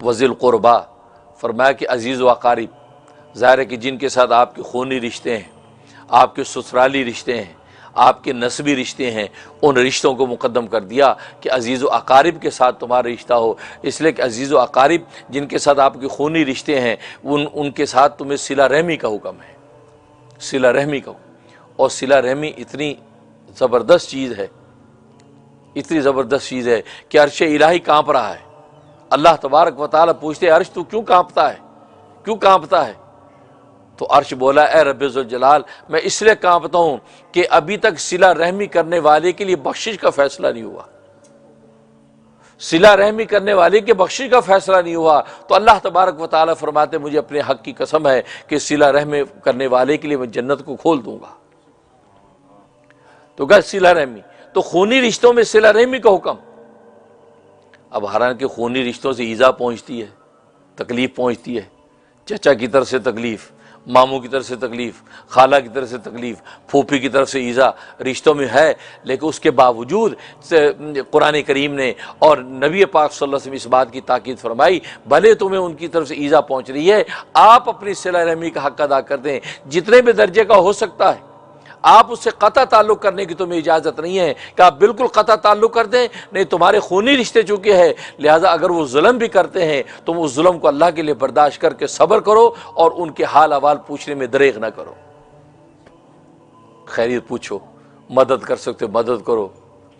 وذل قربا، فرمایا کہ عزیز و اقارب، ظاہر ہے کہ جن کے ساتھ آپ کے خونی رشتے ہیں، آپ کے سسرالی رشتے ہیں، آپ کے نسبی رشتے ہیں، ان رشتوں کو مقدم کر دیا کہ عزیز و اقارب کے ساتھ تمہارا رشتہ ہو، اس لیے کہ عزیز و اقارب جن کے ساتھ آپ کے خونی رشتے ہیں ان کے ساتھ تمہیں صلہ رحمی کا حکم ہے، صلہ رحمی کا حکم۔ اور صلہ رحمی اتنی زبردست چیز ہے، اتنی زبردست چیز ہے کہ عرش الہی کانپ رہا ہے۔ اللہ تبارک و تعالیٰ پوچھتے ہیں عرش تو کیوں کانپتا ہے، کیوں کانپتا ہے؟ تو عرش بولا اے رب ذوالجلال میں اس لیے کانپتا ہوں کہ ابھی تک صلہ رحمی کرنے والے کے لیے بخشش کا فیصلہ نہیں ہوا، صلہ رحمی کرنے والے کے بخشش کا فیصلہ نہیں ہوا، تو اللہ تبارک و تعالیٰ فرماتے مجھے اپنے حق کی قسم ہے کہ صلہ رحمی کرنے والے کے لیے میں جنت کو کھول دوں گا۔ تو کہا صلہ رحمی، تو خونی رشتوں میں صلہ رحمی کا حکم۔ اب حالانکہ خونی رشتوں سے ایذا پہنچتی ہے، تکلیف پہنچتی ہے، چچا کی طرف سے تکلیف، ماموں کی طرف سے تکلیف، خالہ کی طرف سے تکلیف، پھوپھی کی طرف سے ایذا رشتوں میں ہے، لیکن اس کے باوجود قرآن کریم نے اور نبی پاک صلی اللہ علیہ وسلم اس بات کی تاکید فرمائی بھلے تمہیں ان کی طرف سے ایذا پہنچ رہی ہے، آپ اپنی صلہ رحمی کا حق ادا کر دیں، جتنے بھی درجے کا ہو سکتا ہے۔ آپ اس سے قطع تعلق کرنے کی تمہیں اجازت نہیں ہے کہ آپ بالکل قطع تعلق کر دیں، نہیں، تمہارے خونی رشتے چونکہ ہے، لہٰذا اگر وہ ظلم بھی کرتے ہیں تم اس ظلم کو اللہ کے لیے برداشت کر کے صبر کرو اور ان کے حال احوال پوچھنے میں دریغ نہ کرو، خیریت پوچھو، مدد کر سکتے مدد کرو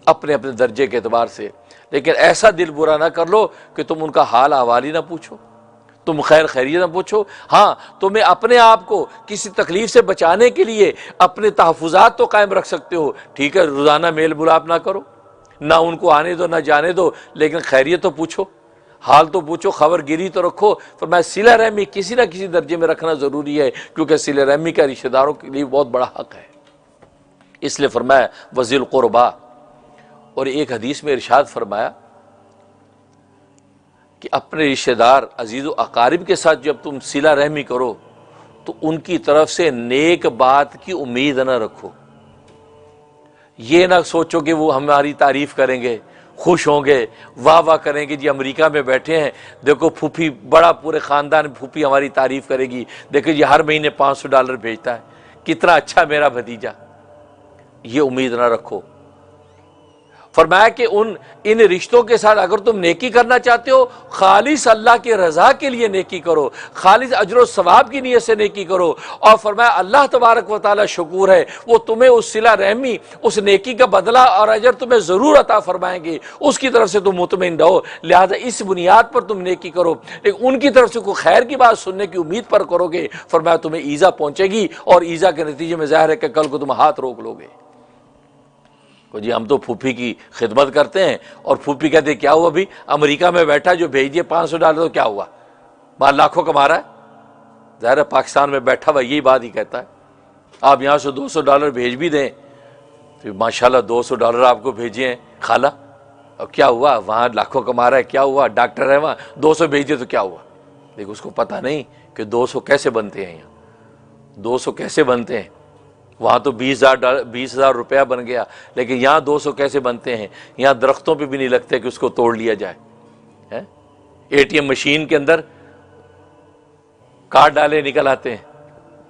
اپنے اپنے درجے کے اعتبار سے، لیکن ایسا دل برا نہ کر لو کہ تم ان کا حال احوال ہی نہ پوچھو، تم خیر خیریت نہ پوچھو۔ ہاں تمہیں اپنے آپ کو کسی تکلیف سے بچانے کے لیے اپنے تحفظات تو قائم رکھ سکتے ہو، ٹھیک ہے، روزانہ میل ملاپ نہ کرو، نہ ان کو آنے دو نہ جانے دو، لیکن خیریت تو پوچھو، حال تو پوچھو، خبر گیری تو رکھو۔ فرمایا صلہ رحمی کسی نہ کسی درجے میں رکھنا ضروری ہے، کیونکہ صلہ رحمی کا رشتہ داروں کے لیے بہت بڑا حق ہے، اس لیے فرمایا وذل قربا۔ اور ایک حدیث میں ارشاد فرمایا کہ اپنے رشتہ دار عزیز و اقارب کے ساتھ جب تم صلہ رحمی کرو تو ان کی طرف سے نیک بات کی امید نہ رکھو، یہ نہ سوچو کہ وہ ہماری تعریف کریں گے، خوش ہوں گے، واہ واہ کریں گے، جی امریکہ میں بیٹھے ہیں، دیکھو پھوپھی، بڑا پورے خاندان پھوپھی ہماری تعریف کرے گی، دیکھو جی ہر مہینے $500 بھیجتا ہے، کتنا اچھا میرا بھتیجا، یہ امید نہ رکھو۔ فرمایا کہ ان رشتوں کے ساتھ اگر تم نیکی کرنا چاہتے ہو خالص اللہ کی رضا کے لیے نیکی کرو، خالص اجر و ثواب کی نیت سے نیکی کرو، اور فرمایا اللہ تبارک و تعالی شکور ہے، وہ تمہیں اس صلہ رحمی، اس نیکی کا بدلہ اور اجر تمہیں ضرور عطا فرمائیں گے، اس کی طرف سے تم مطمئن رہو، لہذا اس بنیاد پر تم نیکی کرو، لیکن ان کی طرف سے کوئی خیر کی بات سننے کی امید پر کرو گے، فرمایا تمہیں ایذا پہنچے گی، اور ایذا کے نتیجے میں ظاہر ہے کہ کل کو تم ہاتھ روک لو گے۔ جی ہم تو پھوپھی کی خدمت کرتے ہیں، اور پھوپھی کہتے کیا ہوا بھی امریکہ میں بیٹھا جو بھیج دیے $500 تو کیا ہوا، وہاں لاکھوں کما رہا ہے، ظاہر ہے پاکستان میں بیٹھا ہوا یہی بات ہی کہتا ہے۔ آپ یہاں سے $200 بھیج بھی دیں تو ماشاءاللہ $200 آپ کو بھیجے ہیں خالہ، اور کیا ہوا، وہاں لاکھوں کما رہا ہے، کیا ہوا، ڈاکٹر ہے وہاں، 200 بھیج دے تو کیا ہوا، لیکن اس کو پتہ نہیں کہ 200 کیسے بنتے ہیں، یہاں 200 کیسے بنتے ہیں، وہاں تو $20,000 روپیہ بن گیا، لیکن یہاں 200 کیسے بنتے ہیں، یہاں درختوں پہ بھی نہیں لگتے کہ اس کو توڑ لیا جائے، ATM مشین کے اندر کارڈ ڈالے نکل آتے ہیں،